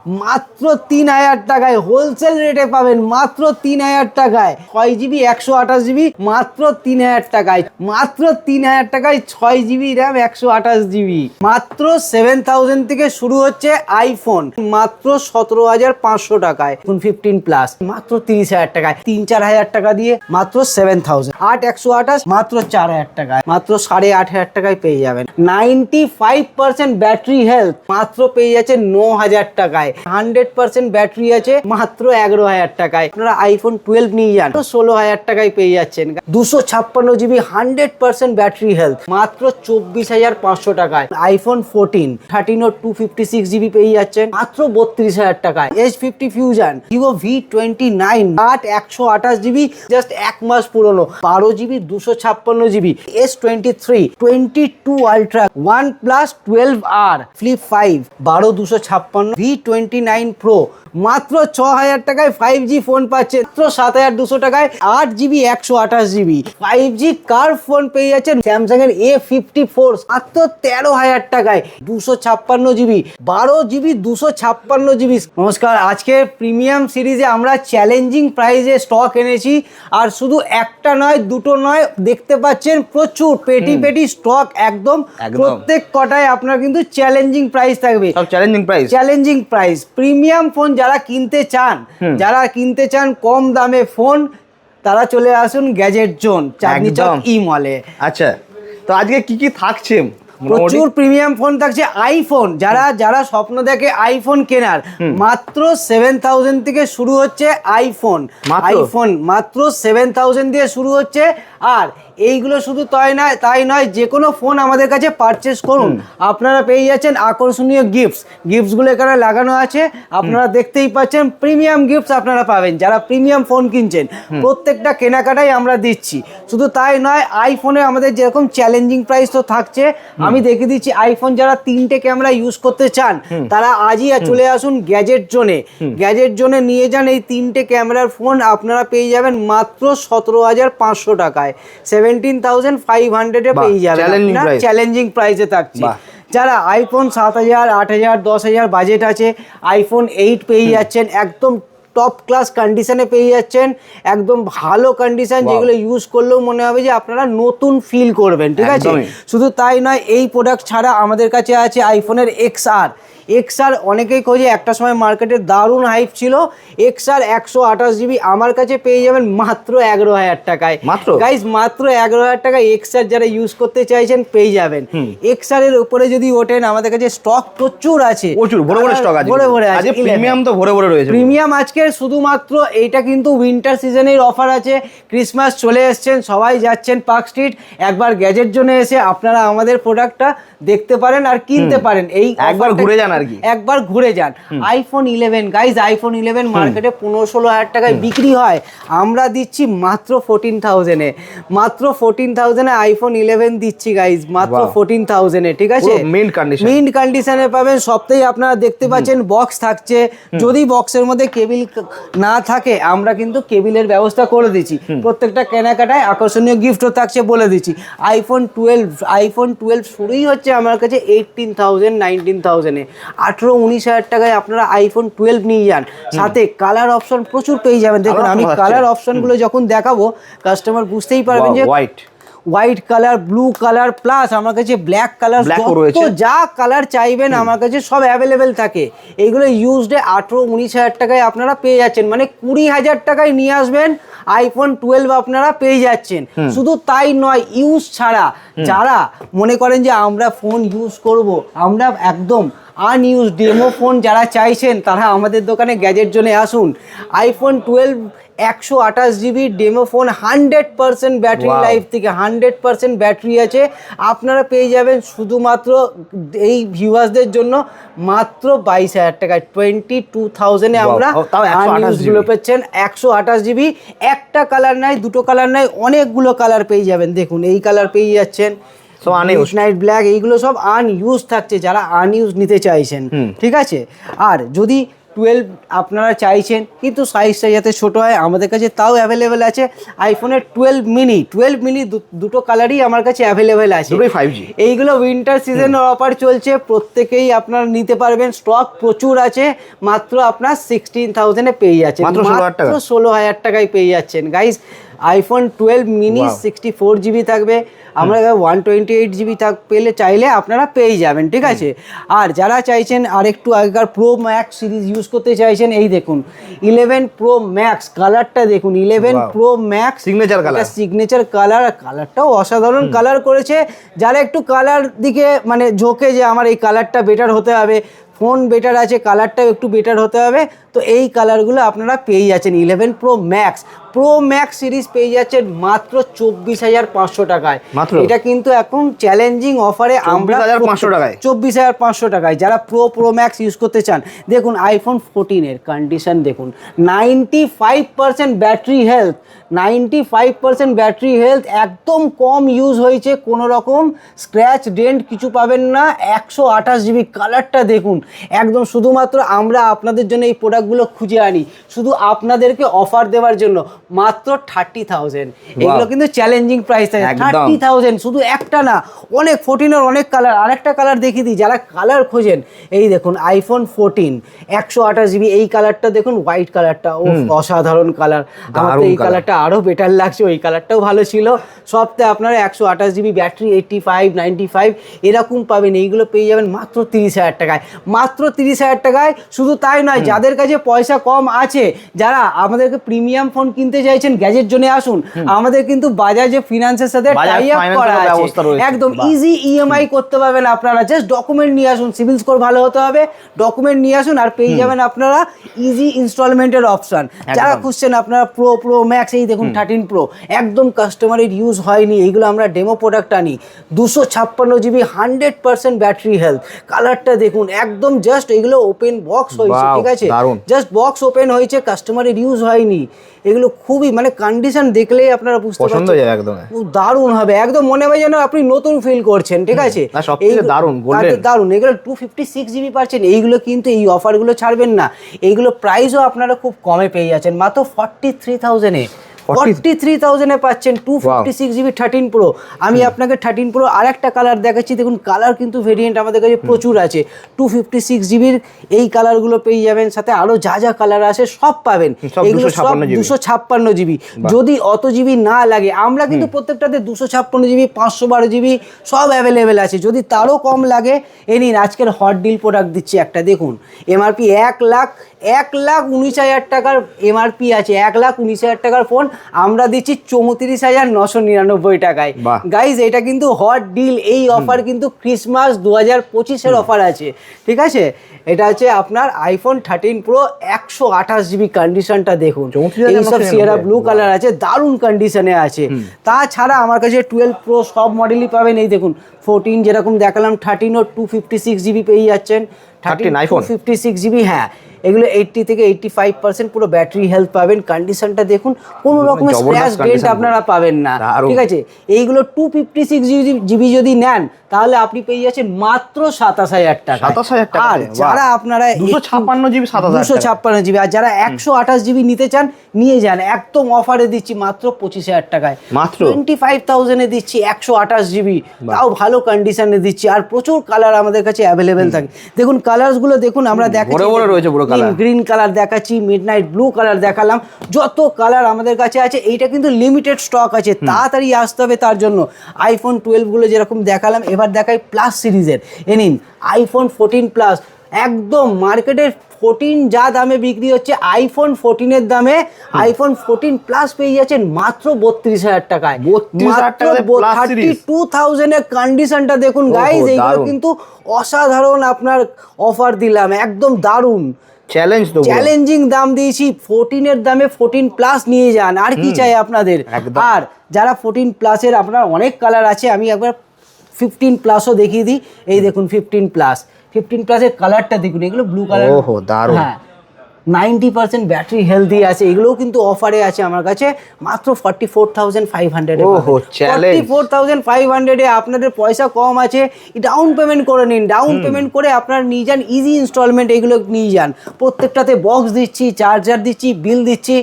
মাত্র 3000 টাকায় হোলসেল রেটে পাবেন, মাত্র 3000 টাকায় 6GB 128GB মাত্র 3000 টাকায়, মাত্র 3000 টাকায় 6GB র্যাম 128GB, মাত্র 7000 থেকে শুরু হচ্ছে আইফোন, মাত্র 17500 টাকায় 15 প্লাস, মাত্র 30000 টাকায়, 3-4000 টাকা দিয়ে মাত্র 7000, 8128 মাত্র 4000 টাকায়, মাত্র 8500 টাকায় পেয়ে যাবেন। 95% ব্যাটারি হেলথ মাত্র পেয়ে যাচ্ছে 9000 টাকায়, 100% ব্যাটারি আছে মাত্র 11000 টাকায়। আপনারা আইফোন 12 নিয়ে যান, 16000 টাকায় পেয়ে যাচ্ছেন। 256GB 100% ব্যাটারি হেলথ মাত্র 24500 টাকায়। আইফোন 14 13 ও 256GB পেয়ে যাচ্ছেন মাত্র 32000 টাকায়। S50 fusion Vivo V29 128GB just এক মাস পুরনো, 12GB 256GB। S23 22 ultra, OnePlus 12R Flip 5 12256, V29 Pro মাত্র 6000 টাকায় 5G ফোন পাচ্ছেন, মাত্র 7200 টাকায় 8GB 128GB 5G curve phone পেয়ে যাচ্ছেন। স্যামসাং এর A54 মাত্র 13000 টাকায় 256GB 12GB 256GB। নমস্কার, আজকে প্রিমিয়াম সিরিজে আমরা চ্যালেঞ্জিং প্রাইসে স্টক এনেছি, আর শুধু একটা নয় দুটো নয়, দেখতে পাচ্ছেন প্রচুর পেটি পেটি স্টক, একদম প্রত্যেক কটায় আপনার কিন্তু চ্যালেঞ্জিং প্রাইস থাকবে, সব চ্যালেঞ্জিং প্রাইস। প্রিমিয়াম ফোন যারা কিনতে চান কম দামে ফোন, তারা চলে আসুন গ্যাজেট জোন, চাঁদনি চক ই মলে। আচ্ছা, তো আজকে কি কি থাকছে? প্রচুর প্রিমিয়াম ফোন থাকছে। আইফোন, যারা স্বপ্ন দেখে আইফোন কেনার, মাত্র 7000 থেকে শুরু হচ্ছে আইফোন মাত্র 7000 দিয়ে শুরু হচ্ছে। আর এইগুলো শুধু তাই নয়, যে কোনো ফোন আমাদের কাছে পারচেস করুন, আপনারা পেয়ে যাচ্ছেন আকর্ষণীয় গিফটসগুলো এখানে লাগানো আছে, আপনারা দেখতেই পাচ্ছেন। প্রিমিয়াম গিফটস আপনারা পাবেন যারা প্রিমিয়াম ফোন কিনছেন, প্রত্যেকটা কেনাকাটাই আমরা দিচ্ছি। শুধু তাই নয়, আইফোনে আমাদের যেরকম চ্যালেঞ্জিং প্রাইস তো থাকছে, আমি দেখে দিচ্ছি। আইফোন যারা 3টে ক্যামেরা ইউজ করতে চান, তারা আজই চলে আসুন গ্যাজেট জোনে নিয়ে যান এই 3টে ক্যামেরার ফোন, আপনারা পেয়ে যাবেন মাত্র 17500 টাকায়, 17500 এ পেয়ে যাবেন। চ্যালেঞ্জিং প্রাইসে থাকছে। যারা আইফোন 7000 8000 10000 বাজেট আছে, আইফোন 8 পেয়ে যাচ্ছেন, একদম টপ ক্লাস কন্ডিশনে পেয়ে যাচ্ছেন, একদম ভালো কন্ডিশন, যেগুলো ইউজ করলেও মনে হবে যে আপনারা নতুন ফিল করবেন, ঠিক আছে। শুধু তাই নয়, এই প্রোডাক্ট ছাড়া আমাদের কাছে আছে আইফোনের XR অনেকেই খোঁজে, একটা সময় মার্কেটে দারুণ হাইপ ছিল। XR 128GB আমার কাছে পেয়ে যাবেন মাত্র 11000 টাকায়। গাইস, মাত্র 11000 টাকায় XR যারা ইউজ করতে চাইছেন পেয়ে যাবেন। XR এর উপরে যদি ওঠেন, আমাদের কাছে স্টক প্রচুর আছে, ভরে স্টক আছে, ভরে আছে। প্রিমিয়াম তো ভরে রয়েছে। প্রিমিয়াম আজকে শুধুমাত্র এইটা কিন্তু উইন্টার সিজনের অফার আছে, ক্রিসমাস চলে এসছেন, সবাই যাচ্ছেন পার্ক স্ট্রিট, একবার গ্যাজেট জোনে এসে আপনারা আমাদের প্রোডাক্টটা দেখতে পারেন আর কিনতে পারেন। এই একবার ঘুরে যান। আইফোন 11 গাইজ, আইফোন 11 মার্কেটে 15-16 টাকায় বিক্রি হয়, আমরা দিচ্ছি মাত্র 14000-এ, মাত্র 14000-এ আইফোন 11 দিচ্ছি গাইজ, মাত্র 14000-এ, ঠিক আছে। মিন্ট কন্ডিশনে পাবেন। সবটাই আপনারা দেখতে পাচ্ছেন, বক্স থাকছে। যদি বক্সের মধ্যে কেবিল না থাকে, আমরা কিন্তু কেবিলের ব্যবস্থা করে দিচ্ছি। প্রত্যেকটা কেনাকাটায় আকর্ষণীয় গিফটও থাকছে, বলে দিচ্ছি। আইফোন 12 শুরুই হচ্ছে আমার কাছে 18000 19000-এ, 18-19 টাকায় আপনারা আইফোন 12 নিয়ে যান। সাথে কালার অপশন প্রচুর পেয়ে যাবেন। দেখুন, আমি কালার অপশনগুলো যখন দেখাবো, কাস্টমার বুঝতেই পারবেন যে white colour, blue colour, plus আমার কাছে ব্ল্যাক কালার, যা কালার চাইবেন আমার কাছে সব অ্যাভেলেবেল থাকে। এইগুলো ইউজডে 18-19 টাকায় আপনারা পেয়ে যাচ্ছেন, মানে 20000 টাকায় নিয়ে আসবেন আইফোন 12 আপনারা পেয়ে যাচ্ছেন। শুধু তাই নয়, ইউজ ছাড়া যারা মনে করেন যে আমরা ফোন ইউজ করব, আমরা একদম আনইউজ ডেমো ফোন যারা চাইছেন, তারা আমাদের দোকানে গ্যাজেট জোনে আসুন। IPhone 12 128GB demo phone, 100% battery life থেকে 100% ব্যাটারি আছে, আপনারা পেয়ে যাবেন শুধুমাত্র এই ভিউয়ার্সদের জন্য মাত্র 22000 টাকায়, 22000-এ আমরা আনইউজগুলো পাচ্ছেন। 128GB, একটা কালার নাই, দুটো কালার নাই, অনেকগুলো কালার পেয়ে যাবেন। দেখুন, এই কালার পেয়ে যাচ্ছেন, নাইট ব্ল্যাক, এইগুলো সব আনইউজ থাকছে, যারা আনইউজ নিতে চাইছেন, ঠিক আছে। আর যদি 12 আপনারা চাইছেন কিন্তু সাইজটা যাতে ছোট হয় আমাদের কাছে তাও অ্যাভেলেবেল আছে। আইফোনের 12 মিনি দুটো কালারই আমার কাছে অ্যাভেলেবেল আছে, দুটোই 5G। এইগুলো উইন্টার সিজনের অফার চলছে, প্রত্যেকেই আপনারা নিতে পারবেন, স্টক প্রচুর আছে। মাত্র আপনার 16,000-এ পেয়ে যাচ্ছেন, মাত্র 16,000 টাকায় পেয়ে যাচ্ছেন গাইস। আইফোন 12 মিনি 64 জিবি থাকবে, আমরা 128 জিবি পেলে চাইলে আপনারা পেয়ে যাবেন, ঠিক আছে। আর যারা চাইছেন আর একটু আগেকার প্রো ম্যাক্স সিরিজ ইউজ করতে চাইছেন, এই দেখুন 11 প্রো ম্যাক্স কালারটা দেখুন, 11 প্রো ম্যাক্স সিগনেচার কালার, কালারটাও অসাধারণ কালার করেছে। যারা একটু কালার দিকে মানে ঝোঁকে যে আমার এই কালারটা বেটার হতে হবে, ফোন বেটার আছে কালারটাও একটু বেটার হতে হবে, তো এই কালারগুলো আপনারা পেয়ে যাচ্ছেন 11 প্রো ম্যাক্স সিরিজ পেয়ে যাচ্ছেন মাত্র 24,500 টাকায়। এটা কিন্তু এখন চ্যালেঞ্জিং অফারে আমরা 24,500 টাকায় যারা প্রো ম্যাক্স ইউজ করতে চান। দেখুন আইফোন 14-এর কন্ডিশন দেখুন, 95% ব্যাটারি হেলথ, 95% ব্যাটারি হেলথ, একদম কম ইউজ হয়েছে, কোনো রকম স্ক্র্যাচ ডেন্ট কিছু পাবেন না। 128 জিবি, কালারটা দেখুন একদম, শুধুমাত্র আমরা আপনাদের জন্য এই প্রোডাক্টগুলো খুঁজে আনি শুধু আপনাদেরকে অফার দেওয়ার জন্য, মাত্র 30,000। এগুলো কিন্তু চ্যালেঞ্জিং প্রাইস থাকে, 30,000 শুধু একটা না, অনেক 14-এর অনেক কালার। আরেকটা কালার দেখিয়ে দিই যারা কালার খোঁজেন, এই দেখুন আইফোন 14 128 জিবি, এই কালারটা দেখুন, হোয়াইট কালারটা, ও অসাধারণ কালার। আমার তো এই কালারটা আরও বেটার লাগছে, ওই কালারটাও ভালো ছিল। সবতে আপনারা 128 জিবি ব্যাটারি, 85 95 এরকম পাবেন। এইগুলো পেয়ে যাবেন মাত্র 30,000 টাকায়, মাত্র 30,000 টাকায়। শুধু তাই নয়, যাদের কাছে পয়সা কম আছে, যারা আমাদেরকে প্রিমিয়াম ফোন কিনতে চাইছেন, গ্যাজেট জোনে আসুন। আমাদের কিন্তু বাজাজে ফিনান্সের সাথে টাই আপ করা আছে, একদম ইজি ইএমআই করতে পারবেন আপনারা। জাস্ট ডকুমেন্ট নিয়ে আসুন, সিভিল স্কোর ভালো হতে হবে, ডকুমেন্ট নিয়ে আসুন আর পেয়ে যাবেন আপনারা ইজি ইনস্টলমেন্টের অপশন। যারা খুঁজছেন আপনারা প্রো ম্যাক্স, এই দেখুন 13 প্রো, একদম কাস্টমারের ইউজ হয়নি, এইগুলো আমরা ডেমো প্রোডাক্ট আনি। 256 জিবি, 100% ব্যাটারি হেলথ, কালারটা দেখুন একদম জাস্ট, এগুলো ওপেন বক্স হয়েছে, ঠিক আছে, জাস্ট বক্স ওপেন হয়েছে, কাস্টমারের ইউজ হয়নি। এগুলো খুবই মানে কন্ডিশন দেখলেই আপনারা বুঝতে পারছেন, একদম দারুণ হবে, একদম মনে হয় যেন আপনি নতুন ফিল করছেন, ঠিক আছে। দারুণ, এগুলো 256 জিবি পাচ্ছেন। এইগুলো কিন্তু এই অফারগুলো ছাড়বেন না, এইগুলো প্রাইসও আপনারা খুব কমে পেয়ে যাচ্ছেন, মাত্র 43,000-এ। 43,000-এ পাচ্ছেন 256 জিবি 13 প্রো। আমি আপনাকে 13 প্রো আর একটা কালার দেখাচ্ছি, দেখুন কালার কিন্তু ভেরিয়েন্ট আমাদের কাছে প্রচুর আছে। 256 জিবির এই কালারগুলো পেয়ে যাবেন, সাথে আরও যা যা কালার আছে সব পাবেন। এগুলো সব 256 জিবি, যদি অত জিবি না লাগে আমরা কিন্তু প্রত্যেকটাতে 256 জিবি 512 জিবি সব অ্যাভেলেবেল আছে। যদি তারও কম লাগে, এ নিন আজকের হট ডিল প্রোডাক্ট দিচ্ছি একটা, দেখুন এমআরপি 1,19,000 টাকার এমআরপি আছে, 1,19,000 টাকার ফোন আমরা দিচ্ছি 34,999 টাকায়। গাইজ এটা কিন্তু হট ডিল, এই অফার কিন্তু ক্রিসমাস 2025-এর অফার আছে, ঠিক আছে। এটা হচ্ছে আপনার আইফোন 13 প্রো 128 জিবি, কন্ডিশনটা দেখুন, এইসব সিয়েরা ব্লু কালার আছে, দারুণ কন্ডিশনে আছে। তাছাড়া আমার কাছে 12 প্রো সব মডেলই পাবেন, এই দেখুন 14 যেরকম দেখালাম, 13 ও 256 জিবি পেয়ে যাচ্ছেন, 256 জিবি, হ্যাঁ এগুলো 80 থেকে 85% পুরো ব্যাটারি হেলথ পাবেন। কন্ডিশনটা দেখুন, কোনো রকমের স্ক্র্যাচ ডেন্ট আপনারা পাবেন না, ঠিক আছে। এইগুলো 256 জিবি যদি নেন তাহলে আপনি পেয়ে যাচ্ছেন মাত্র 27,000 টাকা। আর যারা আপনারা 256 জিবি, আর যারা 128 জিবি নিতে চান নিয়ে যান, একদম অফারে দিচ্ছি মাত্র 25,000 টাকায়, মাত্র 25,000-এ দিচ্ছি 128 জিবি, তাও ভালো কন্ডিশনে দিচ্ছি। আর প্রচুর কালার আমাদের কাছে অ্যাভেলেবেল থাকে, দেখুন কালারসগুলো দেখুন, আমরা দেখাচ্ছি গ্রিন কালার দেখাচ্ছি, মিডনাইট ব্লু কালার দেখালাম, যত কালার আমাদের কাছে আছে। এইটা কিন্তু লিমিটেড স্টক আছে, তাড়াতাড়ি আসতে হবে। তার জন্য আইফোন 12গুলো যেরকম দেখালাম, এবার দেখাই প্লাস সিরিজের। এ নিন আইফোন 14 প্লাস, একদম মার্কেটের 14 যা দামে বিক্রি হচ্ছে, আইফোন 14-এর দামে আইফোন 14 প্লাস পেয়ে যাচ্ছেন মাত্র 32,000 টাকায়, 32,000-এর কন্ডিশনটা দেখুন গাইজ। এইগুলো কিন্তু অসাধারণ আপনার অফার দিলাম, একদম দারুণ চ্যালেঞ্জিং দাম দিয়েছি। 14-এর দামে 14 প্লাস নিয়ে যান, আর কি চাই আপনাদের। আর যারা 14 প্লাসের, আপনার অনেক কালার আছে, আমি একবার 15 প্লাসও দেখিয়ে দিই। এই দেখুন 15 প্লাসের কালারটা দেখুন, এগুলো ব্লু কালার, হ্যাঁ 90% ব্যাটারি হেলদি আছে, এগুলোও কিন্তু অফারে আছে আমার কাছে মাত্র 44,500 ওহো, চ্যালেঞ্জ। 44,500 আপনাদের পয়সা কম আছে, ডাউন পেমেন্ট করে নিন, ডাউন পেমেন্ট করে আপনারা নিয়ে যান, ইজি ইনস্টলমেন্ট এগুলো নিয়ে যান। প্রত্যেকটাতে বক্স দিচ্ছি, চার্জার দিচ্ছি, বিল দিচ্ছি,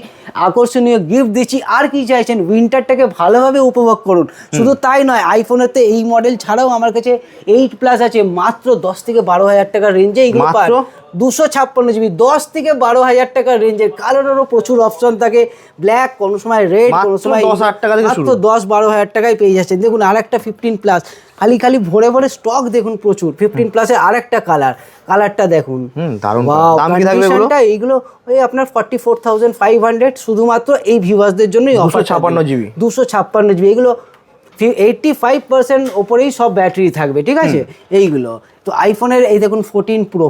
আকর্ষণীয় গিফট দিচ্ছি। আর কি চাইছেন, উইন্টারটাকে ভালোভাবে উপভোগ করুন। শুধু তাই নয়, আইফোনেতে এই মডেল ছাড়াও আমার কাছে 8+ আছে, মাত্র 10 থেকে 12,000 টাকার রেঞ্জে এগুলো পান। 256 জিবি, 10 থেকে 12,000 টাকার রেঞ্জের। কালারেরও প্রচুর অপশন থাকে, ব্ল্যাক, কোনো সময় রেড, কোনো সময় 10,000 টাকা থেকে শুরু। মাত্র 10-12,000 টাকায় পেয়ে যাচ্ছেন। দেখুন আরেকটা 15+, খালি ভরে ভরে স্টক দেখুন প্রচুর। 15+-এর আরেকটা কালারটা দেখুন, দারুণ। Wow, দাম কি থাকবে এগুলো? conditionটা এইগুলো ওই আপনার 44,500 শুধুমাত্র এই ভিউয়ার্সদের জন্যই অফার। 256 জিবি, 256 জিবি, এগুলো 85% ওপরেই সব ব্যাটারি থাকবে, ঠিক আছে এইগুলো। তো আইফোনের এই দেখুন 14 প্রো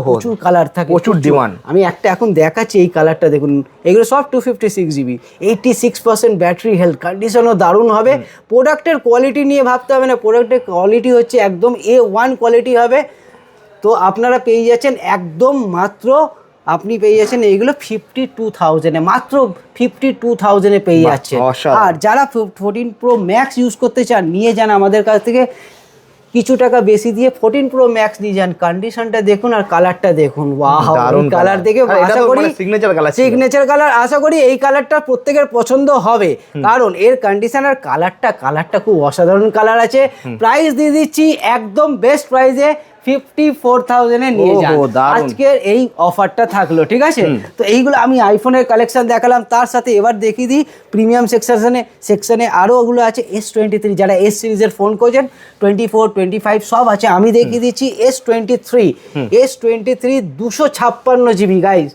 প্রচুর কালার থাকে, প্রচুর ডিমান্ড। আমি একটা এখন দেখাচ্ছি, এই কালারটা দেখুন, এগুলো সব 256 জিবি, 86% ব্যাটারি হেলথ, কন্ডিশনও দারুণ হবে। প্রোডাক্টের কোয়ালিটি নিয়ে ভাবতে হবে না, প্রোডাক্টের কোয়ালিটি হচ্ছে একদম A1 কোয়ালিটি হবে। তো আপনারা পেয়ে যাচ্ছেন একদম মাত্র, আপনি পেয়ে যাচ্ছেন এইগুলো 52,000-এ, মাত্র 52,000-এ পেয়ে যাচ্ছেন। আর যারা 14 প্রো ম্যাক্স ইউজ করতে চান, নিয়ে যান আমাদের কাছ থেকে, কিছু টাকা বেশি দিয়ে 14 প্রো ম্যাক্স নিয়ে যান। কন্ডিশনটা দেখুন আর কালারটা দেখুন, ওয়াও, কালার দেখে আশা করি সিগনেচার কালার, আশা করি এই কালারটা প্রত্যেকের পছন্দ হবে, কারণ এর কন্ডিশন আর কালারটা খুব অসাধারণ কালার আছে। প্রাইস দিয়ে দিচ্ছি একদম বেস্ট প্রাইসে, 54,000-এ নিয়ে যান। আজকের এই অফারটা থাকলো, ঠিক আছে। তো এইগুলো আমি আইফোনের কালেকশন দেখালাম, তার সাথে এবার দেখিয়ে দিই প্রিমিয়াম সেকশনে আরও ওগুলো আছে। S23, যারা এস সিরিজের ফোন করছেন, 24, 25 সব আছে। আমি দেখিয়ে দিচ্ছি S23 256 জিবি গাইজ,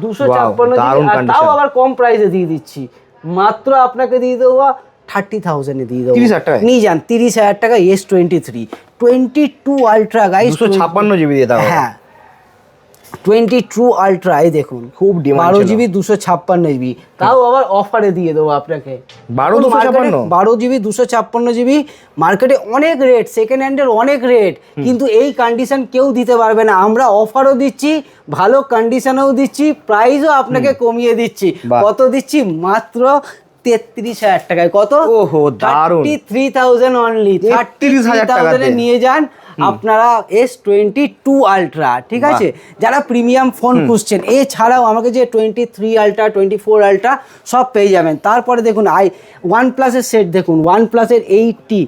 256 জিবি, তাও আবার কম প্রাইসে দিয়ে দিচ্ছি। মাত্র আপনাকে দিয়ে দেবো 30,000-এ দিয়ে দেবো, নিয়ে যান 30,000 টাকা। S23 22 আলট্রা গাইস, 256 জিবি দিয়ে দাও। হ্যাঁ, 22 আলট্রা, এই দেখুন খুব ডিমান্ড, 12 জিবি 256 জিবি, তাও আবার অফারে দিয়ে দেবো আপনাকে। 12 জিবি 256 জিবি, মার্কেটে অনেক রেট, সেকেন্ড হ্যান্ডের অনেক রেট, কিন্তু এই কন্ডিশন কেউ দিতে পারবে না। আমরা অফারও দিচ্ছি, ভালো কন্ডিশনেও দিচ্ছি, প্রাইসও আপনাকে কমিয়ে দিচ্ছি। কত দিচ্ছি? মাত্র 33,000 টাকায়। কত? ওহো, দারুণ। 33,000 অনলি, 33,000-এ নিয়ে যান আপনারা S22 আলট্রা, ঠিক আছে। যারা প্রিমিয়াম ফোন খুঁজছেন, এছাড়াও আমাকে যে 23 আলট্রা, 24 আলট্রা সব পেয়ে যাবেন। তারপরে দেখুন OnePlus-এর সেট দেখুন, OnePlus-এর 80,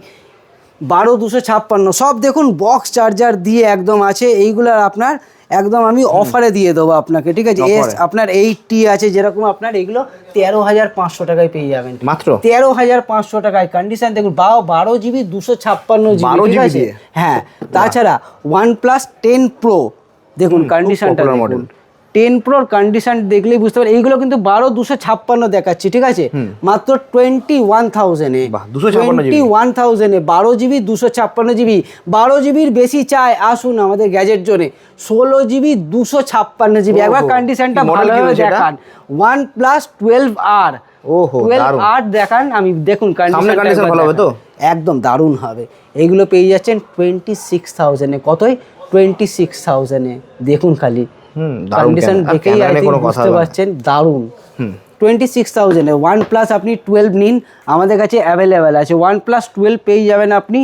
12-256 সব দেখুন, বক্স চার্জার দিয়ে একদম আছে। এইগুলার আপনার একদম আমি অফারে দিয়ে দেবো আপনাকে, ঠিক আছে। আপনার 80 আছে, যেরকম আপনার এগুলো 13,500 টাকায় পেয়ে যাবেন, মাত্র 13,500 টাকায়। কন্ডিশন দেখুন, 12 জিবি 256 জিবি, ঠিক আছে। হ্যাঁ, তাছাড়া OnePlus 10 Pro দেখুন, কন্ডিশনটা দেখুন, 10 Proর কন্ডিশন দেখলেই বুঝতে পারেন। এইগুলো কিন্তু 12,256 দেখাচ্ছি, ঠিক আছে, মাত্র 21,000-এ, 21,000-এ 12 জিবি 256 জিবি। 12 জিবির বেশি চাই, আসুন আমাদের গ্যাজেট জোনে, 16 জিবি 256 জিবি। একবার কন্ডিশনটা ভালোভাবে দেখান, OnePlus 12R, 12R দেখান, আমি দেখুন কন্ডিশন ভালো হবে তো, একদম দারুণ হবে। এইগুলো পেয়ে যাচ্ছেন 26,000-এ। কতই? 26,000-এ। দেখুন খালি কন্ডিশন দেখেই বুঝতে পারছেন, দারুণ। 26,000-এ OnePlus আপনি 12 নিন, আমাদের কাছে অ্যাভেলেবেল আছে। OnePlus 12 পেয়ে যাবেন আপনি।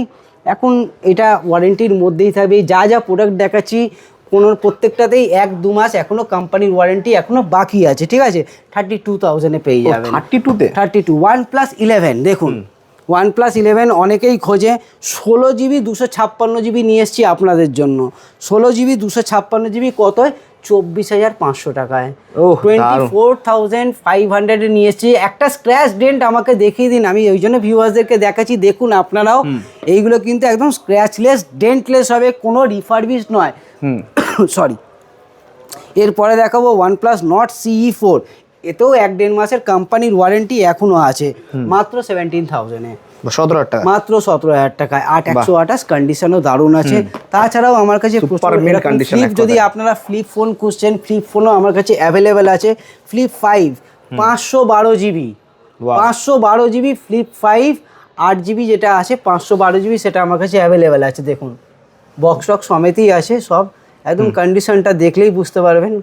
এখন এটা ওয়ারেন্টির মধ্যেই থাকবে। যা প্রোডাক্ট দেখাচ্ছি প্রত্যেকটাতেই 1-2 মাস এখনো কোম্পানির ওয়ারেন্টি এখনো বাকি আছে, ঠিক আছে। 32,000-এ পেয়ে যাবেন। 32 OnePlus 11 দেখুন, OnePlus 11 অনেকেই খোঁজে, 16 জিবি 256 জিবি নিয়ে এসেছি আপনাদের জন্য। 16 জিবি 256 জিবি কত? 24,500 টাকায়, 24,500-এ নিয়ে এসেছি। একটা স্ক্র্যাচ ডেন্ট আমাকে দেখিয়ে দিন, আমি ওই জন্য ভিউয়ার্সদেরকে দেখাচ্ছি, দেখুন আপনারাও। এইগুলো কিন্তু একদম স্ক্র্যাচলেস, ডেন্টলেস হবে, কোনো রিফারবিশ নয়, সরি। এরপরে দেখাবো OnePlus Nord CE 4, এতেও 1-1.5 মাসের কোম্পানির ওয়ারেন্টি এখনো আছে, মাত্র 17,000-এ, 17,000 টাকা, মাত্র 17,000 টাকায়। 8/128 কন্ডিশনও দারুণ আছে। তাছাড়াও আমার কাছে ফ্লিপ, যদি আপনারা ফ্লিপ ফোন খুঁজছেন, ফ্লিপ ফোনও আমার কাছে অ্যাভেলেবেল আছে। Flip 5 512 GB, 512 GB flip 5, 8 GB যেটা আছে 512 জিবি, সেটা আমার কাছে অ্যাভেলেবেল আছে। দেখুন বক্স সমেতই আছে সব, একদম কন্ডিশনটা দেখলেই বুঝতে পারবেন।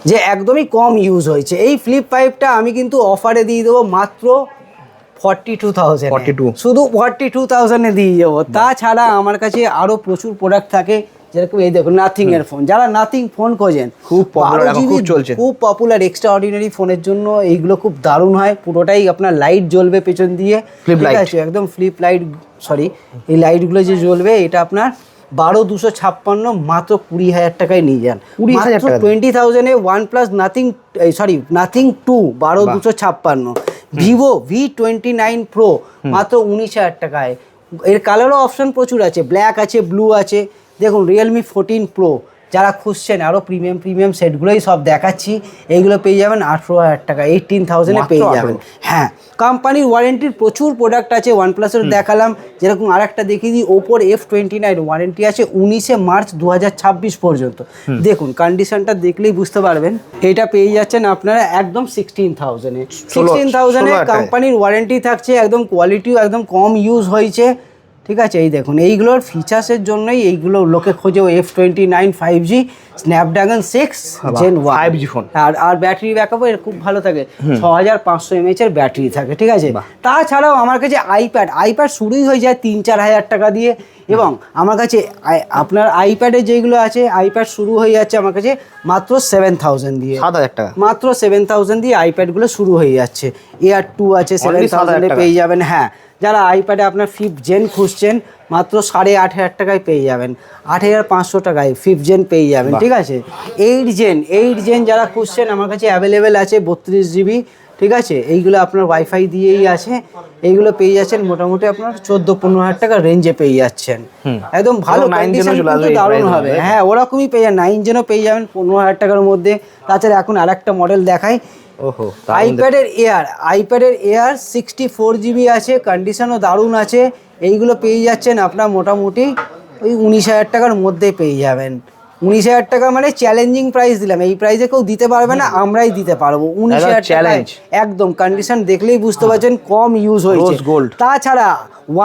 যে একদমই কম ইউজ হয়েছে। এই ফ্লিপ 5টা আমি কিন্তু অফারে দিয়ে দেবো মাত্র 42,000, 42 শুধু 42,000 দিয়ে যাবো। তাছাড়া আমার কাছে আরও প্রচুর প্রোডাক্ট থাকে, যেরকম এই দেখুন নাথিং এর ফোন, যারা নাথিং ফোন খোঁজেন খুব পপুলার, এখন খুব চলছে, খুব পপুলার এক্সট্রা অর্ডিনারি ফোনের জন্য এইগুলো খুব দারুণ হয়। পুরোটাই আপনার লাইট জ্বলবে পেছন দিয়ে, Flip light। আছে একদম ফ্লিপ লাইট, সরি এই লাইটগুলো যে জ্বলবে, এটা আপনার 12,256 মাত্র 20,000 টাকায় নিয়ে যান। 20,000 টাকা 20,000-এ OnePlus nothing 2 12,256, Vivo V29 Pro মাত্র 19,000 টাকায়। এর কালারও অপশন প্রচুর আছে, ব্ল্যাক আছে, ব্লু আছে। দেখুন রিয়েলমি 14 Pro, যারা খুঁজছেন আরও প্রিমিয়াম সেটগুলোই সব দেখাচ্ছি, এইগুলো পেয়ে যাবেন 18,000 টাকা, 18,000-এ পেয়ে যাবেন। হ্যাঁ, কোম্পানির ওয়ারেন্টির প্রচুর প্রোডাক্ট আছে। ওয়ানপ্লাসের দেখালাম, যেরকম আর একটা দেখিয়ে দিই, ওপোর F29 ওয়ারেন্টি আছে 19শে মার্চ 2026 পর্যন্ত। দেখুন কন্ডিশনটা দেখলেই বুঝতে পারবেন। এটা পেয়ে যাচ্ছেন আপনারা একদম 16,000-এ। 16,000-এ কোম্পানির ওয়ারেন্টি থাকছে, একদম কোয়ালিটিও একদম কম ইউজ হয়েছে, ঠিক আছে। এই দেখুন এইগুলোর ফিচার্সের জন্যই এইগুলো লোকে খোঁজে। F29 5G Snapdragon 6 Gen 1 5G ফোন, আর ব্যাটারি ব্যাকআপও এর খুব ভালো থাকে, 6500 mAh এর ব্যাটারি থাকে, ঠিক আছে। তাছাড়াও আমার কাছে আইপ্যাড শুরুই হয়ে যায় 3-4 হাজার টাকা দিয়ে, এবং আমার কাছে আপনার আইপ্যাডে যেগুলো আছে, আইপ্যাড শুরু হয়ে যাচ্ছে আমার কাছে মাত্র 7,000 দিয়ে, 7,000 টাকা, মাত্র 7,000 দিয়ে আইপ্যাডগুলো শুরু হয়ে যাচ্ছে। Air 2 আছে 7,000-এ পেয়ে যাবেন। হ্যাঁ, যারা আইপ্যাডে আপনার 5th Gen খুঁজছেন মাত্র 8,500 টাকায় পেয়ে যাবেন, 8,500 টাকায় 5th Gen পেয়ে যাবেন, ঠিক আছে। 8th Gen যারা খুঁজছেন আমার কাছে অ্যাভেলেবেল আছে 32 GB, ঠিক আছে। এইগুলো আপনার ওয়াইফাই দিয়েই আছে, এইগুলো পেয়ে যাচ্ছেন মোটামুটি আপনার 14-15 হাজার টাকা রেঞ্জে পেয়ে যাচ্ছেন, একদম ভালো কন্ডিশন, দারুণ হবে। হ্যাঁ, ওরকমই পেয়ে যান, 9 Gen-ও পেয়ে যাবেন 15,000 টাকার মধ্যে। তাছাড়া এখন আরেকটা মডেল দেখাই, আইপ্যাডের এয়ার 64 GB আছে, কন্ডিশনও দারুণ আছে। এইগুলো পেয়ে যাচ্ছেন আপনার মোটামুটি ওই 19,000 টাকার মধ্যে পেয়ে যাবেন। 19,000 টাকা মানে চ্যালেঞ্জিং প্রাইস দিলাম, এই প্রাইসে কেউ দিতে পারবে না, আমরাই দিতে পারবো। 19,000 চ্যালেঞ্জ, একদম কন্ডিশন দেখলেই বুঝতে পারছেন কম ইউজ হয়েছে। তাছাড়া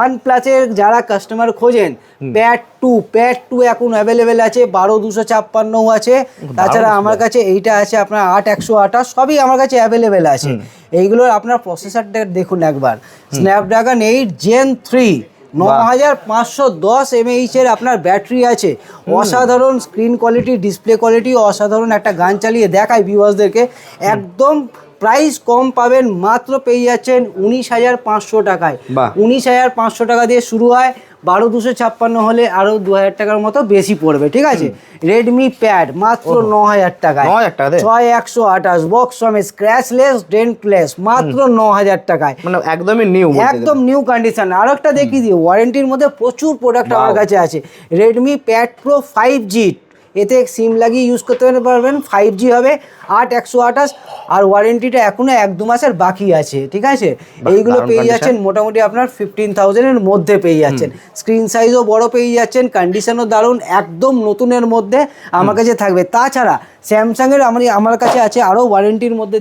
OnePlus-এর যারা কাস্টমার খোঁজেন, প্যাড 2 এখন অ্যাভেলেবেল আছে, 12,256 আছে। তাছাড়া আমার কাছে এইটা আছে আপনার 8,128, সবই আমার কাছে অ্যাভেলেবেল আছে। এইগুলোর আপনার প্রসেসরটা দেখুন একবার, স্ন্যাপড্রাগন 8 Gen 3, 9,510 mAh এর আপনার ব্যাটারি আছে, অসাধারণ স্ক্রিন কোয়ালিটি, ডিসপ্লে কোয়ালিটি অসাধারণ। একটা গান চালিয়ে দেখাই ভিউয়ার্সদেরকে, একদম প্রাইস কম পাবেন, মাত্র পেয়ে যাচ্ছেন 19,500 টাকায়। 19,500 টাকা দিয়ে শুরু হয়, 12,256 হলে আরও 2,000 টাকার মতো বেশি পড়বে, ঠিক আছে। রেডমি প্যাড মাত্র 9,000 টাকায়, 6,128 বক্স সমেত, স্ক্র্যাচলেস ডেন্টলেস, মাত্র 9,000 টাকায়, মানে একদমই নিউ, একদম নিউ কন্ডিশন। আরও একটা দেখিয়ে দিই, ওয়ারেন্টির মধ্যে প্রচুর প্রোডাক্ট আমার কাছে আছে। রেডমি প্যাড প্রো 5G, এতে সিম লাগিয়ে ইউজ করতে পারবেন, 5G হবে, 8,128, আর ওয়ারেন্টিটা এখনো 1-2 মাসের বাকি আছে, ঠিক আছে। এইগুলো পেয়ে যাচ্ছেন মোটামুটি আপনার 15,000-এর মধ্যে পেয়ে যাচ্ছেন। স্ক্রিন সাইজও বড় পেয়ে যাচ্ছেন, কন্ডিশনও দারুণ, একদম নতুনের মধ্যে আমার কাছে থাকবে। তাছাড়া স্যামসাংয়ের আমার কাছে আছে আরও ওয়ারেন্টির মধ্যে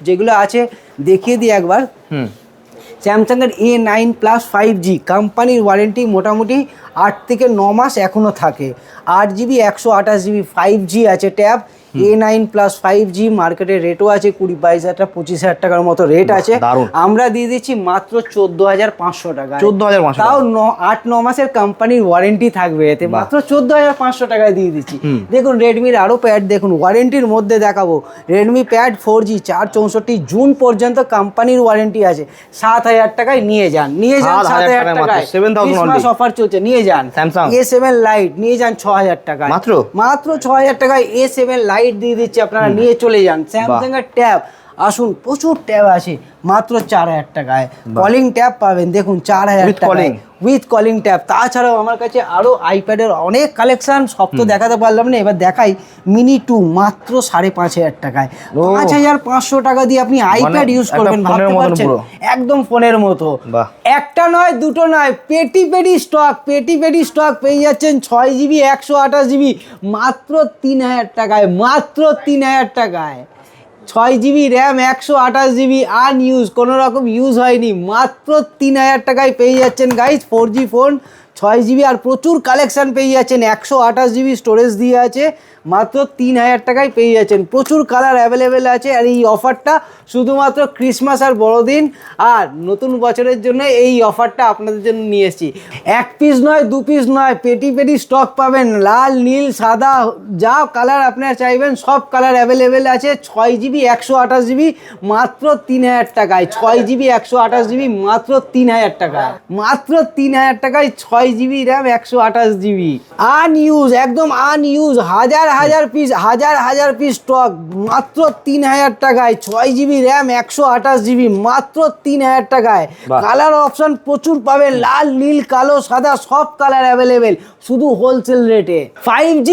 যেগুলো আছে দেখিয়ে দিই একবার। স্যামসাংয়ের A9 Plus 5G কোম্পানির ওয়ারেন্টি মোটামুটি 8 থেকে 9 মাস এখনও থাকে। 8GB 128GB 5G আছে ট্যাব, A9 Plus 5G মার্কেটের রেটও আছে 22,000 25,000 টাকার মতো রেট আছে। আমরা দিয়ে দিচ্ছি মাত্র 14,500 টাকা, 14,500, তাও 8-9 মাসের কোম্পানির ওয়ারেন্টি থাকবে এতে, মাত্র 14,500 টাকায় দিয়ে দিচ্ছি। দেখুন রেডমির আরও প্যাড দেখুন, ওয়ারেন্টির মধ্যে দেখাবো। রেডমি প্যাড 4G 464 জুন পর্যন্ত কোম্পানির ওয়ারেন্টি আছে, 7,000 টাকায় নিয়ে যান 7,000 টাকায়, 7,000 মাস অফার চলছে, নিয়ে যান। A7 লাইট নিয়ে যান 6,000 টাকায়, মাত্র 6,000 টাকায় A7 লাইট দিয়ে দিচ্ছে, আপনারা নিয়ে চলে যান। স্যামসাং এর ট্যাব আসুন, প্রচুর ট্যাব আছে মাত্র 4,000 টাকায়। কলিং ট্যাব পাবেন দেখুন 4,000 টাকায়, উইথ কলিং ট্যাব। তাছাড়াও আমার কাছে আরও আইপ্যাডের অনেক কালেকশন, সব তো দেখাতে পারলাম না, এবার দেখাই মিনি 2 মাত্র 5,500 টাকায়। 5,500 টাকা দিয়ে আপনি আইপ্যাড ইউজ করবেন, ভাবতে পারছেন, একদম ফোনের মতো। একটা নয়, দুটো নয়, পেটি স্টক পেয়ে যাচ্ছেন। 6GB 128GB মাত্র 3,000 টাকায়, মাত্র 3,000 টাকায়। 6GB র্যাম 128GB আনইউজ, কোনো রকম ইউজ হয়নি, মাত্র 3,000 টাকায় পেয়ে যাচ্ছেন গাইজ। 4G ফোন 6GB, আর প্রচুর কালেকশান পেয়ে যাচ্ছেন। 128GB স্টোরেজ দিয়ে আছে, মাত্র 3000 টাকায় পেয়ে যাচ্ছেন। প্রচুর কালার অ্যাভেলেবেল আছে। আর এই অফারটা শুধুমাত্র ক্রিসমাস আর বড়দিন আর নতুন বছরের জন্য এই অফারটা আপনাদের জন্য নিয়ে এসেছি। এক পিস নয়, দু পিস নয়, পেটি পেটি স্টক পাবেন। লাল, নীল, সাদা, যা কালার আপনারা চাইবেন সব কালার অ্যাভেলেবেল আছে। 6GB 128GB মাত্র 3000 টাকায়। 6GB 128GB মাত্র 3000 টাকায়। মাত্র 3000 টাকায় 6GB র্যাম 128GB আনইউজ, একদম আনইউজ, হাজার পিস স্টক মাত্র 3000 টাকায়। 6GB র্যাম 128GB মাত্র 3000 টাকায়। কালার অপশন প্রচুর পাবেন, লাল, নীল, কালো, সাদা সব কালার অ্যাভেলেবেল শুধু হোলসেল রেটে। 5G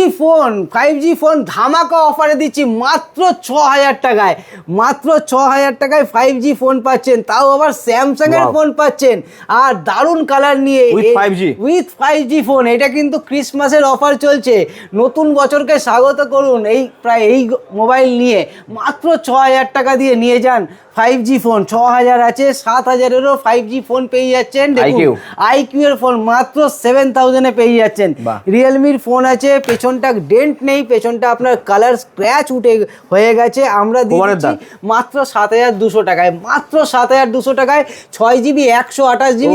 ফোন ধামাকা অফারে দিচ্ছি মাত্র 6000 টাকায়। মাত্র 6000 টাকায় 5G ফোন পাচ্ছেন, তাও আবার স্যামসাং এর ফোন পাচ্ছেন আর দারুণ কালার নিয়ে উইথ 5G ফোন। এটা কিন্তু ক্রিসমাসের অফার চলছে, নতুন বছরকে স্বাগত করুন এই মোবাইল নিয়ে। মাত্র 6000 টাকা দিয়ে নিয়ে যান 5G ফোন। 6000 আছে, 7000-এরও 5G ফোন পেয়ে যাচ্ছেন। দেখুন আইকিউ এর ফোন মাত্র 7000-এ পেয়ে যাচ্ছেন। রিয়েলমির ফোন আছে, পেছনটা ডেন্ট নেই, পেছনটা আপনার কালার স্ক্র্যাচ হয়ে গেছে। আমরা দিচ্ছি মাত্র 7200 টাকায়। মাত্র 7200 টাকায় 6GB 128GB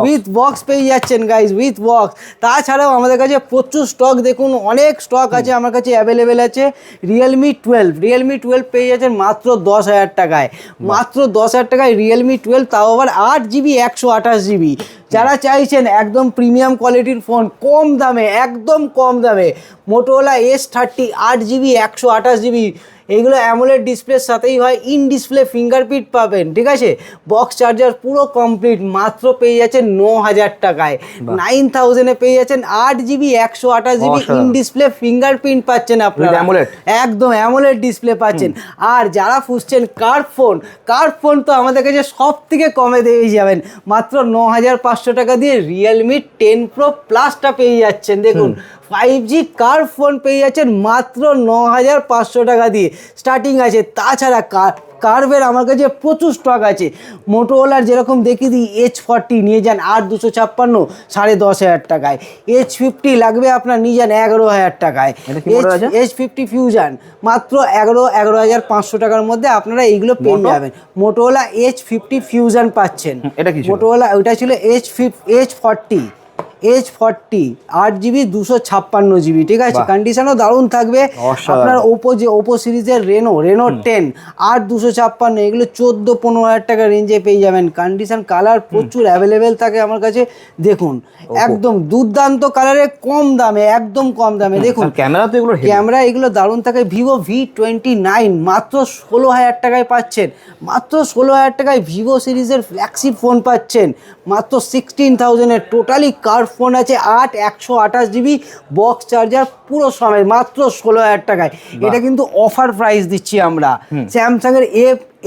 উইথ বক্স পেয়ে যাচ্ছেন গাইজ, উইথ বক্স। তাছাড়াও আমাদের কাছে প্রচুর স্টক, দেখুন অনেক স্টক আছে আমার কাছে অ্যাভেলেবেল আছে। রিয়েলমি 12 পেয়ে যাচ্ছেন মাত্র 10,000 টাকায়। মাত্র 10,000 টাকায় রিয়েলমি 12, তাও আবার 8GB 128GB। যারা চাইছেন একদম প্রিমিয়াম কোয়ালিটির ফোন কম দামে, একদম কম দামে, মোটোরোলা S30 8GB 128GB, এইগুলো অ্যামোলেড ডিসপ্লের সাথেই হয়। ইন ডিসপ্লে ফিঙ্গারপ্রিন্ট পাবেন, ঠিক আছে। বক্স চার্জার পুরো কমপ্লিট মাত্র পেয়ে যাচ্ছেন 9000 টাকায়। 9000-এ পেয়ে যাচ্ছেন 8GB 128GB in display fingerprint পাচ্ছেন আপনারা, একদম অ্যামোলেড ডিসপ্লে পাচ্ছেন। আর যারা খুঁজছেন কার্ভ ফোন তো আমাদের কাছে সব থেকে কমে দিয়ে যাবেন মাত্র 9500 টাকা দিয়ে রিয়েলমি 10 Pro প্লাসটা পেয়ে যাচ্ছেন। দেখুন 5G কার্ভ ফোন পেয়ে যাচ্ছেন মাত্র 9500 টাকা দিয়ে স্টার্টিং আছে। তাছাড়া কার্ভের আমার কাছে প্রচুর স্টক আছে। মোটোরোলার যেরকম দেখিয়ে দিই, H40 নিয়ে যান 8256 10,500 টাকায়। H50 লাগবে আপনার, নিয়ে যান 11000 টাকায়। H50 ফিউশন মাত্র 11,500 টাকার মধ্যে আপনারা এইগুলো পেয়ে যাবেন। মোটোরোলা H50 ফিউশন পাচ্ছেন। মোটোরোলা ওইটা ছিল H40 8GB 256GB, ঠিক আছে। কন্ডিশনও দারুণ থাকবে। আপনার ওপো সিরিজের রেনো 10 8/256, এগুলো 14-15 টাকা রেঞ্জে পেয়ে যাবেন। কন্ডিশন কালার প্রচুর অ্যাভেলেবেল থাকে আমার কাছে। দেখুন একদম দুর্দান্ত কালারে কম দামে, একদম কম দামে। দেখুন ক্যামেরা এগুলো দারুণ থাকে। ভিভো V29 মাত্র 16000 টাকায় পাচ্ছেন। মাত্র 16000 টাকায় ভিভো সিরিজের ফ্ল্যাগশিপ ফোন পাচ্ছেন মাত্র 16,000-এর। টোটালি কার্ভ ফোন আছে 128GB বক্স চার্জার পুরো সময় মাত্র 16000 টাকায়। এটা কিন্তু অফার প্রাইস দিচ্ছি আমরা। স্যামসাং এর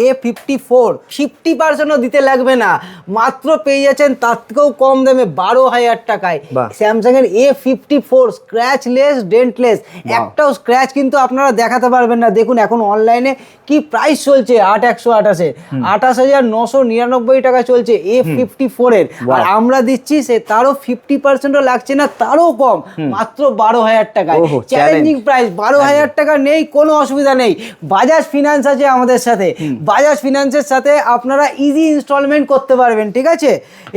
A54 50%ও দিতে লাগবে না, মাত্র পেয়ে যাচ্ছেন তার থেকেও কম দামে 12,000 টাকায়। স্যামসাং এর A54 স্ক্র্যাচলেস ডেন্টলেস, একটাও স্ক্র্যাচ কিন্তু আপনারা দেখাতে পারবেন না। দেখুন এখন অনলাইনে কি প্রাইস চলছে, 8128-এ 28,999 টাকা চলছে A54 এর। আর আমরা দিচ্ছি সে তারও 50%ও লাগছে না, তারও কম, মাত্র 12,000 টাকায়। চ্যালেঞ্জিং প্রাইস, 12,000 টাকা নেই, কোনো অসুবিধা নেই। বাজাজ ফিনান্স আছে আমাদের সাথে, বাজাজ ফিনান্সের সাথে আপনারা ইজি ইনস্টলমেন্ট করতে পারবেন, ঠিক আছে।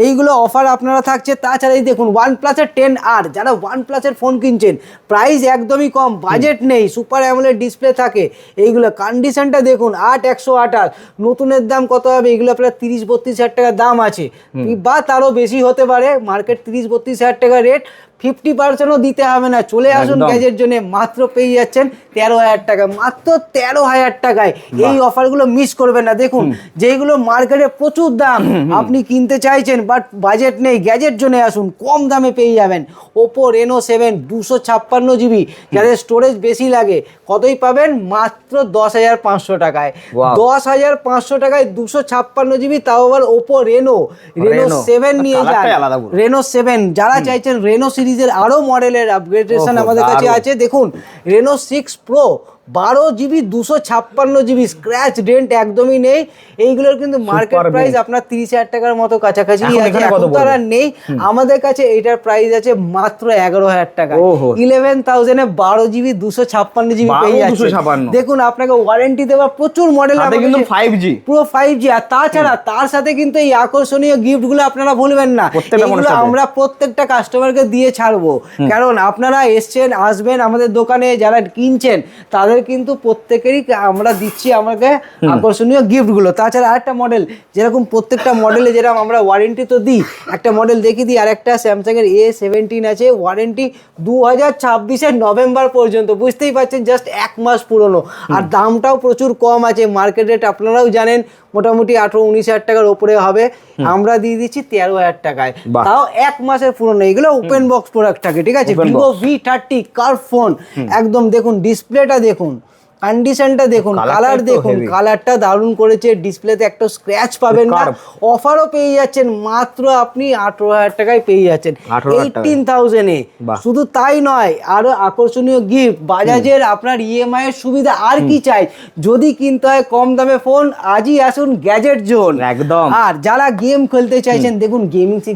এইগুলো অফার আপনারা থাকছে। তাছাড়া এই দেখুন OnePlus-এর 10R, যারা OnePlus-এর ফোন কিনছেন, প্রাইস একদমই কম, বাজেট নেই, সুপার অ্যামোলেড ডিসপ্লে থাকে। এইগুলো কন্ডিশনটা দেখুন 8128, নতুনের দাম কত হবে? এগুলো আপনার 30-32 হাজার টাকা দাম আছে, বা তারও বেশি হতে পারে। মার্কেট 30-32 হাজার টাকা রেট। 50%ও দিতে হবে না, চলে আসুন গ্যাজেট জন্য। মাত্র পেয়ে যাচ্ছেন 13,000 টাকা, মাত্র 13,000 টাকায়। এই অফারগুলো মিস করবেন না। দেখুন যেইগুলো মার্কেটে প্রচুর দাম, আপনি কিনতে চাইছেন বাট বাজেট নেই, গ্যাজেট জন্য আসুন, কম দামে পেয়ে যাবেন। ওপো রেনো 7 256GB, যাদের স্টোরেজ বেশি লাগে, কতই পাবেন? মাত্র 10,500 টাকায়। 10,500 টাকায় 256GB, তাও আবার ওপো রেনো 7 নিয়ে যান। রেনো 7 যারা চাইছেন, রেনো সিরিজের আরো মডেলের আপগ্রেডেশন আমাদের কাছে আছে। দেখুন Reno 6 Pro 12 GB 256 GB, scratch dent একদমই নেই। এইগুলোর কিন্তু মার্কেট প্রাইস আপনার 30,000 টাকার মতো কাছাকাছি আছে, এখন তার আর নেই। আমাদের কাছে এইটার প্রাইস আছে মাত্র 11,000 টাকা। 11,000 এ 12 GB 256 GB পেয়ে যাচ্ছে। দেখুন আপনাকে ওয়ারেন্টি দেওয়া প্রচুর মডেল আছে, কিন্তু 5G, পুরো 5G। আর তাছাড়া তার সাথে কিন্তু এই আকর্ষণীয় গিফটগুলো আপনারা ভুলবেন না, এগুলো আমরা প্রত্যেকটা কাস্টমারকে দিয়ে ছাড়বো। কারণ আপনারা এসছেন, আসবেন আমাদের দোকানে, যারা কিনছেন তাদের কিন্তু প্রত্যেকেরই আমরা দিচ্ছি আমাকে আকর্ষণীয় গিফটগুলো। তাছাড়া আরেকটা মডেল, যেরকম প্রত্যেকটা মডেলে যেরকম আমরা ওয়ারেন্টি তো দিই, একটা মডেল দেখিয়ে দিই। আরেকটা স্যামসাংয়ের A17 আছে, ওয়ারেন্টি 2026-এর নভেম্বর পর্যন্ত। বুঝতেই পারছেন, জাস্ট 1 মাস পুরনো, আর দামটাও প্রচুর কম আছে। মার্কেট রেট আপনারাও জানেন মোটামুটি 18-19,000 টাকার ওপরে হবে, আমরা দিয়ে দিচ্ছি 13,000 টাকায়, তাও 1 মাসের পুরনো। এগুলো ওপেন বক্স প্রোডাক্ট থাকে, ঠিক আছে। ভিভো V30 কার্ভ ফোন, একদম দেখুন ডিসপ্লেটা দেখুন, কন্ডিশনটা দেখুন, কালার দেখুন, কালারটা দারুণ করেছে। ডিসপ্লেতে একটা স্ক্র্যাচ পাবেন না। অফারও পেয়ে যাচ্ছেন মাত্র আপনি 18,000 টাকায় পেয়ে যাচ্ছেন, 18,000-এ। শুধু তাই নয়, আরো আকর্ষণীয় গিফট, বাজাজের আপনার EMI এর সুবিধা। আর কি চাই? যদি কিনতে হয় কম দামে ফোন, আজই আসুন গ্যাজেট জোন একদম। আর যারা গেম খেলতে চাইছেন, দেখুন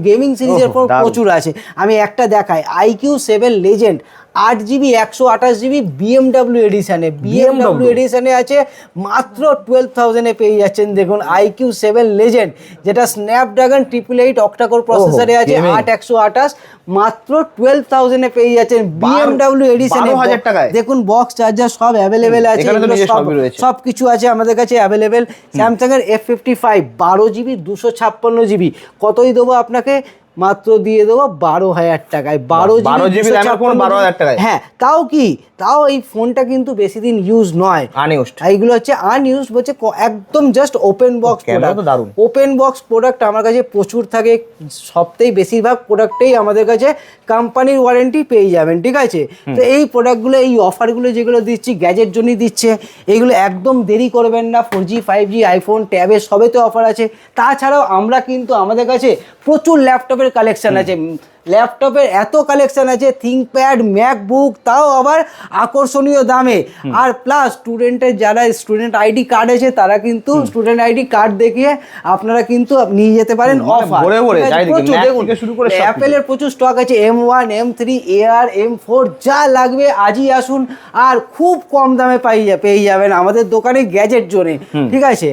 গেমিং সিরিজের পর প্রচুর আছে। আমি একটা দেখাই, iQ7 legend 8GB 128GB BMW এডিশনে, BMW এডিশনে আছে মাত্র 12,000-এ পেয়ে যাচ্ছেন। দেখুন iQ7 লেজেন্ড, যেটা স্ন্যাপড্রাগন 888 অক্টাকোর প্রসেসরে আছে, 8128, মাত্র 12,000-এ পেয়ে যাচ্ছেন BMW এডিশনে। দেখুন বক্স চার্জার সব অ্যাভেলেবেল আছে, সব কিছু আছে আমাদের কাছে অ্যাভেলেবেল। স্যামসাংয়ের F55 12GB 256GB, কতই দেবো আপনাকে? মাত্র দিয়ে দেবো 12,000 টাকায়। 12GB হ্যাঁ, তাও কি, তাও এই ফোনটা কিন্তু বেশি দিন ইউজ নয়, এইগুলো হচ্ছে আনইউজ, বলছে একদম just open box product. Open box product আমার কাছে প্রচুর থাকে, সবথেকে বেশিরভাগ প্রোডাক্টেই আমাদের কাছে কোম্পানির ওয়ারেন্টি পেয়ে যাবেন, ঠিক আছে। তো এই প্রোডাক্টগুলো, এই অফারগুলো যেগুলো দিচ্ছি গ্যাজেট জন্যই দিচ্ছে, এগুলো একদম দেরি করবেন না। 4G 5G আইফোন ট্যাবে সবেতে অফার আছে। তাছাড়াও আমরা কিন্তু আমাদের কাছে প্রচুর ল্যাপটপের কালেকশন আছে, ল্যাপটপের এত কালেকশন আছে, থিংকপ্যাড, ম্যাকবুক, তাও আবার আকর্ষণীয় দামে। আর প্লাস স্টুডেন্টের যারা স্টুডেন্ট আইডি কার্ড আছে, তারা কিন্তু স্টুডেন্ট আইডি কার্ড দেখিয়ে আপনারা কিন্তু নিয়ে যেতে পারেন অফার। অ্যাপেলের প্রচুর স্টক আছে, M1, M3, Air, M4, যা লাগবে আজই আসুন, আর খুব কম দামে পেয়ে যাবেন আমাদের দোকানে গ্যাজেট জোনে, ঠিক আছে।